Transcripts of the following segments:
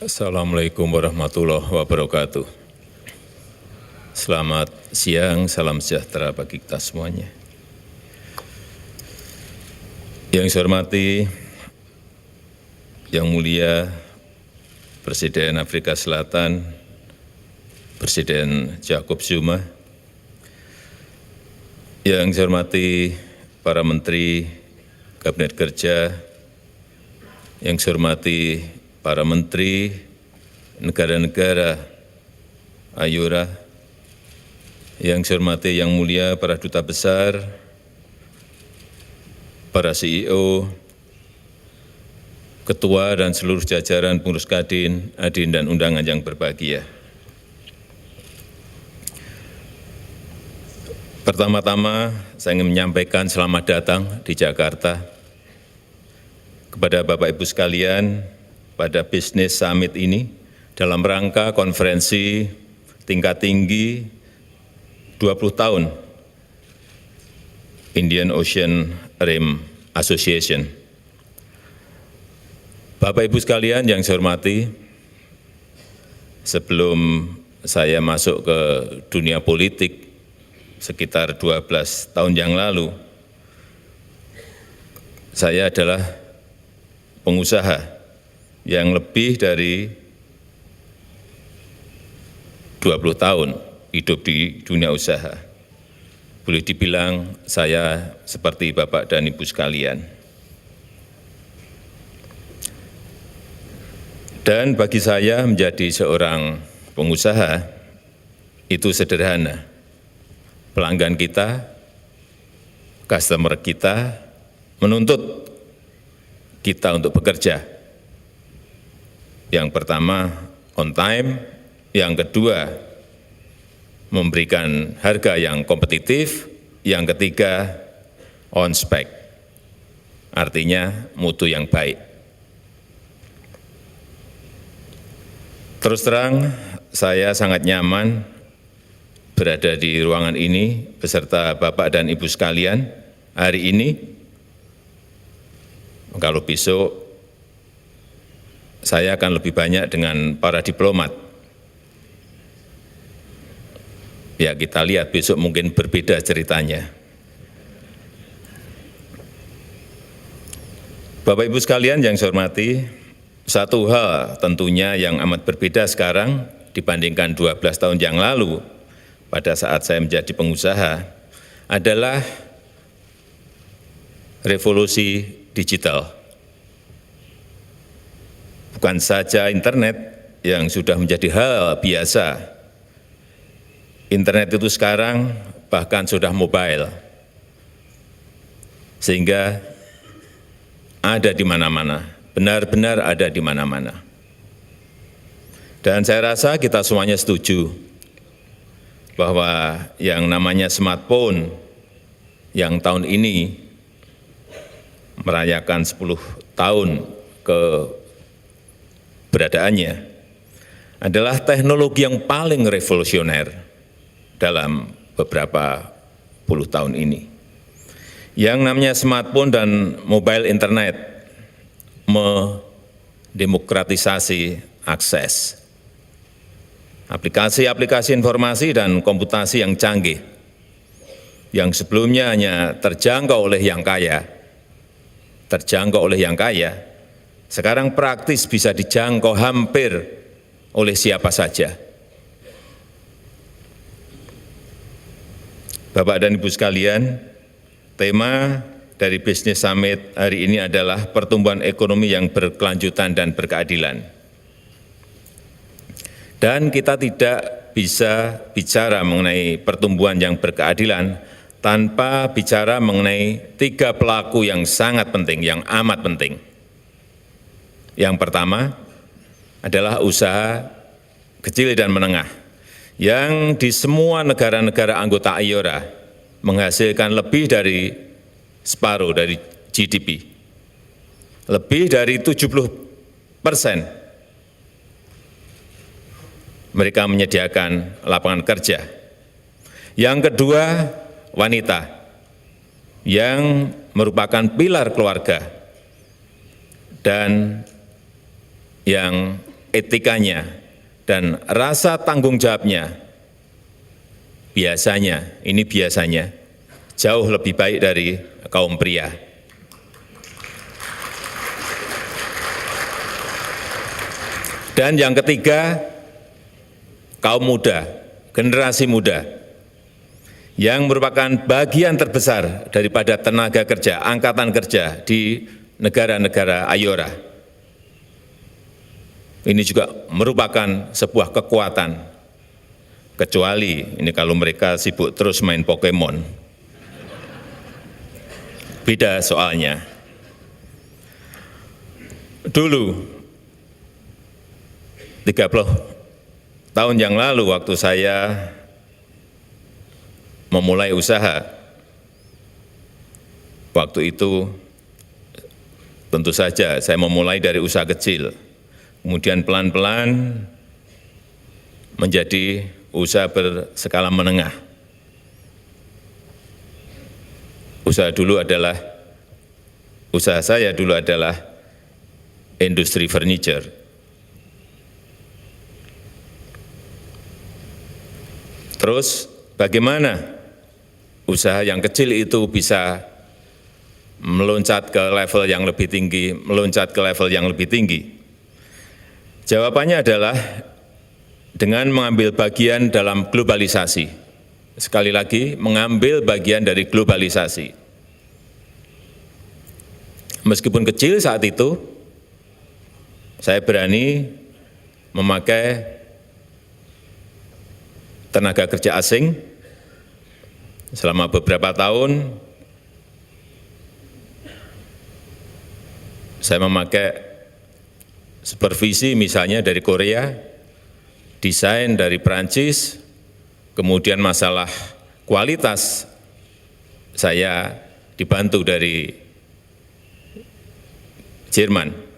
Assalamualaikum warahmatullahi wabarakatuh. Selamat siang, salam sejahtera bagi kita semuanya. Yang saya hormati, Yang Mulia Presiden Afrika Selatan, Presiden Jacob Zuma, yang saya hormati para Menteri Kabinet Kerja, yang saya hormati para Menteri negara-negara Ayora, yang saya hormati Yang Mulia para Duta Besar, para CEO, Ketua dan seluruh jajaran pengurus Kadin, hadirin dan undangan yang berbahagia. Pertama-tama, saya ingin menyampaikan selamat datang di Jakarta kepada Bapak Ibu sekalian pada Business Summit ini dalam rangka konferensi tingkat tinggi 20 tahun Indian Ocean Rim Association. Bapak Ibu sekalian yang saya hormati, sebelum saya masuk ke dunia politik sekitar 12 tahun yang lalu, saya adalah pengusaha yang lebih dari 20 tahun hidup di dunia usaha. Boleh dibilang saya seperti Bapak dan Ibu sekalian. Dan bagi saya menjadi seorang pengusaha itu sederhana. Pelanggan kita, customer kita menuntut kita untuk bekerja. Yang pertama, on time. Yang kedua, memberikan harga yang kompetitif. Yang ketiga, on spec. Artinya mutu yang baik. Terus terang, saya sangat nyaman berada di ruangan ini beserta Bapak dan Ibu sekalian hari ini. Kalau besok, saya akan lebih banyak dengan para diplomat. Ya, kita lihat besok mungkin berbeda ceritanya. Bapak Ibu sekalian yang saya hormati, satu hal tentunya yang amat berbeda sekarang dibandingkan 12 tahun yang lalu pada saat saya menjadi pengusaha adalah revolusi digital. Bukan saja internet yang sudah menjadi hal biasa. Internet itu sekarang bahkan sudah mobile. Sehingga ada di mana-mana. Benar-benar ada di mana-mana. Dan saya rasa kita semuanya setuju bahwa yang namanya smartphone yang tahun ini merayakan 10 tahun keberadaannya adalah teknologi yang paling revolusioner dalam beberapa puluh tahun ini. Yang namanya smartphone dan mobile internet mendemokratisasi akses aplikasi-aplikasi informasi dan komputasi yang canggih, yang sebelumnya hanya terjangkau oleh yang kaya, sekarang praktis bisa dijangkau hampir oleh siapa saja. Bapak dan Ibu sekalian, tema dari Business Summit hari ini adalah pertumbuhan ekonomi yang berkelanjutan dan berkeadilan. Dan kita tidak bisa bicara mengenai pertumbuhan yang berkeadilan tanpa bicara mengenai 3 pelaku yang sangat penting, yang amat penting. Yang pertama adalah usaha kecil dan menengah, yang di semua negara-negara anggota Ayora menghasilkan lebih dari separuh dari GDP, lebih dari 70% mereka menyediakan lapangan kerja. Yang kedua, wanita yang merupakan pilar keluarga dan yang etikanya, dan rasa tanggung jawabnya biasanya jauh lebih baik dari kaum pria. Dan yang ketiga, kaum muda, generasi muda, yang merupakan bagian terbesar daripada tenaga kerja, angkatan kerja di negara-negara Ayora. Ini juga merupakan sebuah kekuatan, kecuali ini kalau mereka sibuk terus main Pokemon. Beda soalnya. Dulu, 30 tahun yang lalu waktu saya memulai usaha, waktu itu tentu saja saya memulai dari usaha kecil, kemudian pelan-pelan menjadi usaha berskala menengah. Usaha saya dulu adalah industri furniture. Terus bagaimana usaha yang kecil itu bisa meloncat ke level yang lebih tinggi, Jawabannya adalah dengan mengambil bagian dalam globalisasi. Sekali lagi, mengambil bagian dari globalisasi. Meskipun kecil saat itu, saya berani memakai tenaga kerja asing selama beberapa tahun. Saya memakai supervisi misalnya dari Korea, desain dari Perancis, kemudian masalah kualitas saya dibantu dari Jerman.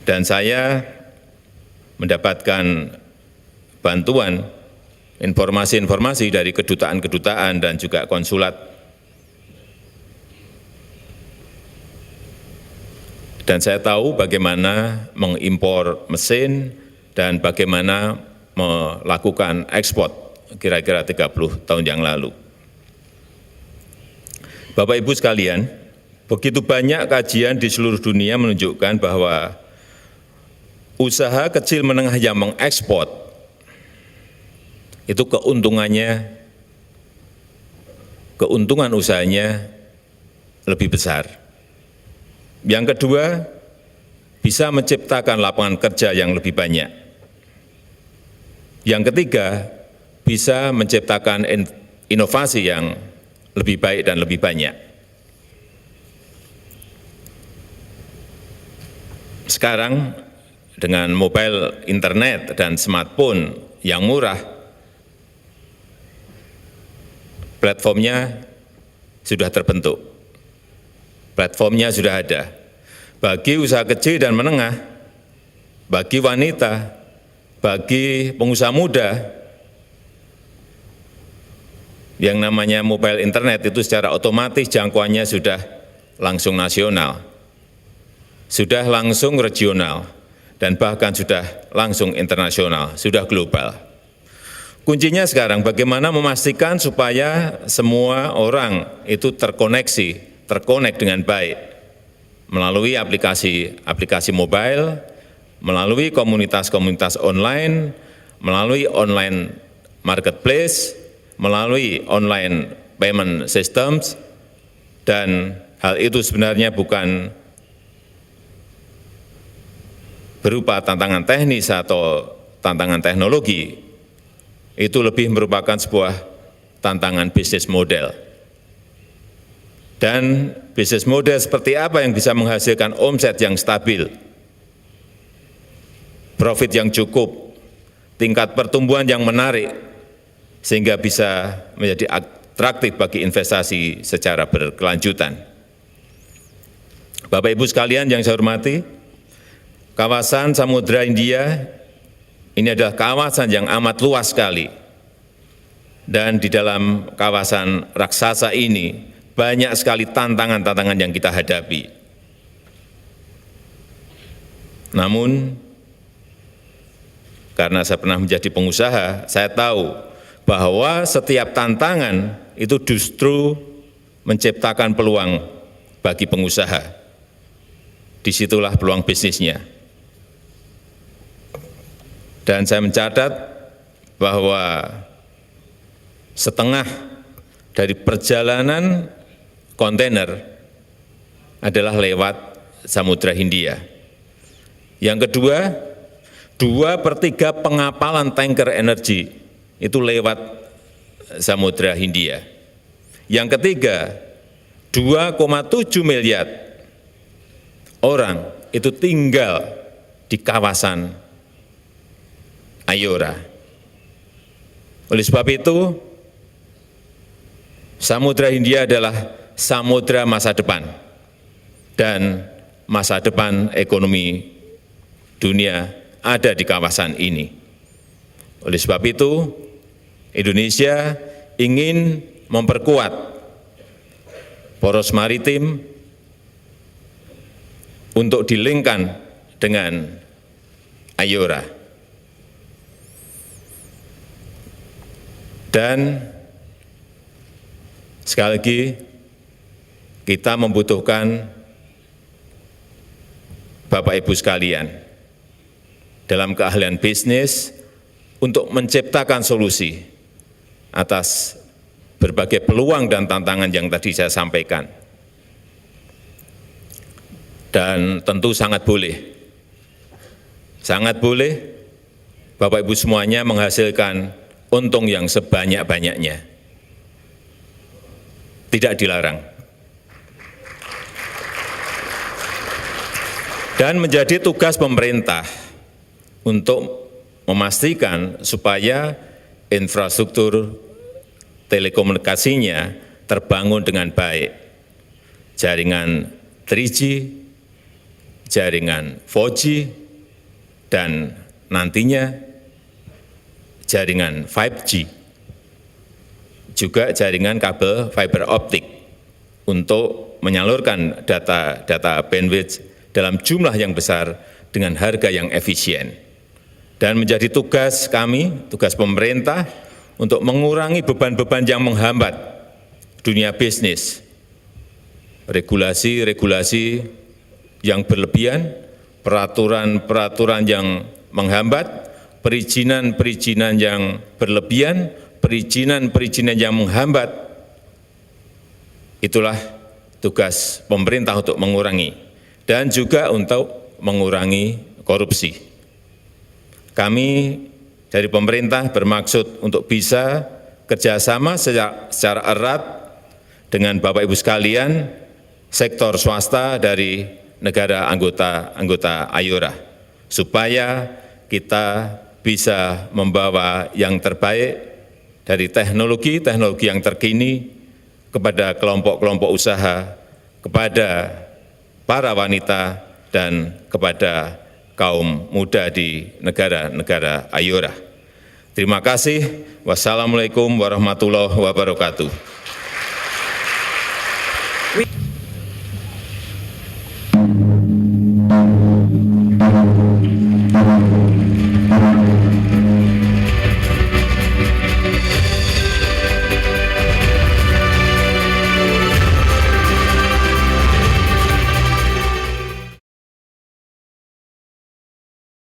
Dan saya mendapatkan bantuan informasi-informasi dari kedutaan-kedutaan dan juga konsulat. Dan saya tahu bagaimana mengimpor mesin dan bagaimana melakukan ekspor kira-kira 30 tahun yang lalu. Bapak Ibu sekalian, begitu banyak kajian di seluruh dunia menunjukkan bahwa usaha kecil menengah yang mengekspor itu keuntungan usahanya lebih besar. Yang kedua, bisa menciptakan lapangan kerja yang lebih banyak. Yang ketiga, bisa menciptakan inovasi yang lebih baik dan lebih banyak. Sekarang, dengan mobile internet dan smartphone yang murah, platformnya sudah terbentuk. Platformnya sudah ada. Bagi usaha kecil dan menengah, bagi wanita, bagi pengusaha muda, yang namanya mobile internet itu secara otomatis jangkauannya sudah langsung nasional, sudah langsung regional, dan bahkan sudah langsung internasional, sudah global. Kuncinya sekarang bagaimana memastikan supaya semua orang itu terkonek dengan baik melalui aplikasi mobile, melalui komunitas-komunitas online, melalui online marketplace, melalui online payment systems, dan hal itu sebenarnya bukan berupa tantangan teknis atau tantangan teknologi, itu lebih merupakan sebuah tantangan bisnis model. Dan bisnis model seperti apa yang bisa menghasilkan omset yang stabil, profit yang cukup, tingkat pertumbuhan yang menarik, sehingga bisa menjadi atraktif bagi investasi secara berkelanjutan. Bapak Ibu sekalian yang saya hormati, kawasan Samudra Hindia ini adalah kawasan yang amat luas sekali. Dan di dalam kawasan raksasa ini, banyak sekali tantangan-tantangan yang kita hadapi. Namun, karena saya pernah menjadi pengusaha, saya tahu bahwa setiap tantangan itu justru menciptakan peluang bagi pengusaha. Disitulah peluang bisnisnya. Dan saya mencatat bahwa setengah dari perjalanan kontainer adalah lewat Samudra Hindia. Yang kedua, 2/3 pengapalan tanker energi itu lewat Samudra Hindia. Yang ketiga, 2,7 miliar orang itu tinggal di kawasan Ayora. Oleh sebab itu, Samudra Hindia adalah samudra masa depan dan masa depan ekonomi dunia ada di kawasan ini. Oleh sebab itu, Indonesia ingin memperkuat poros maritim untuk dilingkan dengan Ayora. Dan sekali lagi, kita membutuhkan Bapak Ibu sekalian dalam keahlian bisnis untuk menciptakan solusi atas berbagai peluang dan tantangan yang tadi saya sampaikan. Dan tentu sangat boleh Bapak Ibu semuanya menghasilkan untung yang sebanyak-banyaknya. Tidak dilarang. Dan menjadi tugas pemerintah untuk memastikan supaya infrastruktur telekomunikasinya terbangun dengan baik. Jaringan 3G, jaringan 4G, dan nantinya jaringan 5G, juga jaringan kabel fiber optik untuk menyalurkan data bandwidth dalam jumlah yang besar dengan harga yang efisien. Dan menjadi tugas kami, tugas pemerintah, untuk mengurangi beban-beban yang menghambat dunia bisnis. Regulasi-regulasi yang berlebihan, peraturan-peraturan yang menghambat, perizinan-perizinan yang berlebihan, perizinan-perizinan yang menghambat, itulah tugas pemerintah untuk mengurangi, dan juga untuk mengurangi korupsi. Kami dari pemerintah bermaksud untuk bisa kerjasama secara erat dengan Bapak Ibu sekalian, sektor swasta dari negara anggota Ayora, supaya kita bisa membawa yang terbaik dari teknologi yang terkini kepada kelompok-kelompok usaha, kepada para wanita, dan kepada kaum muda di negara-negara Ayora. Terima kasih. Wassalamualaikum warahmatullahi wabarakatuh.